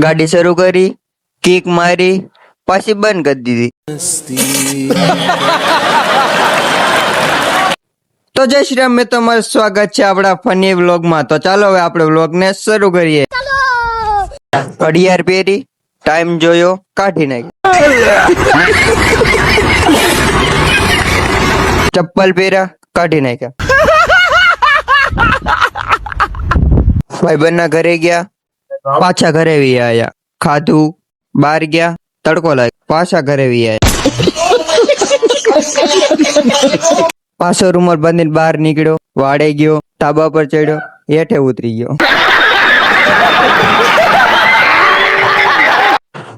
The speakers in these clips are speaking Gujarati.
ગાડી શરૂ કરી, કિક મારી, પછી બંધ કરી દીધી. તો જય શ્રી રામ મિત્રો, તમારું સ્વાગત છે આપણા ફની વ્લોગમાં. તો ચાલો હવે આપણે વ્લોગને શરૂ કરીએ. ઘડિયાળ પહેરી, ટાઈમ જોયો, કાઢી નાખ્યા. ચપ્પલ પહેર્યા, કાઢી નાખ્યા. ભાઈબંધના ઘરે ગયા, પાછા ઘરે વી આયા. ખાધું, બહાર ગયા, તડકો લાગ્યો, પાછા ઘરે વી આયા. પાછો રૂમાલ બાંધીને બહાર નીકળ્યો, વાડે ગયો, ધાબા પર ચડ્યો, હેઠે ઉતરી ગયો.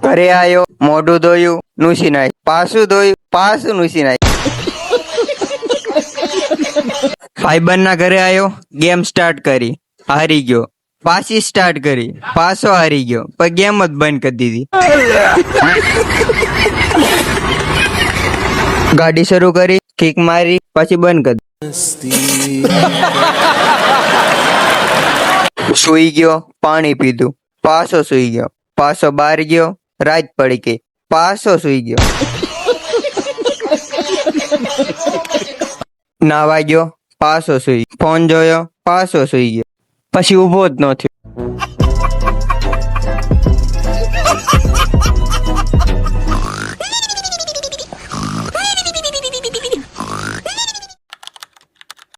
ઘરે આવ્યો, મોઢું ધોયું, નૂસી નાખ્યું, પાછું ધોયું, પાછું નૂસી નાખ્યું. ભાઈબંધના ઘરે આવ્યો, ગેમ સ્ટાર્ટ કરી, હારી ગયો, પાછી સ્ટાર્ટ કરી, પાછો હારી ગયો, પણ ગેમ જ બંધ કરી દીધી. ગાડી શરૂ કરી, કિક મારી, પછી બંધ કરી દીધી. સુઈ ગયો, પાણી પીધું, પાછો સુઈ ગયો, પાછો બહાર ગયો, રાત પડી ગઈ, પાછો સુઈ ગયો. નાવા ગયો, પાછો સુઈ, ફોન જોયો, પાછો સુઈ ગયો, પછી ઉભો જ ન થયો.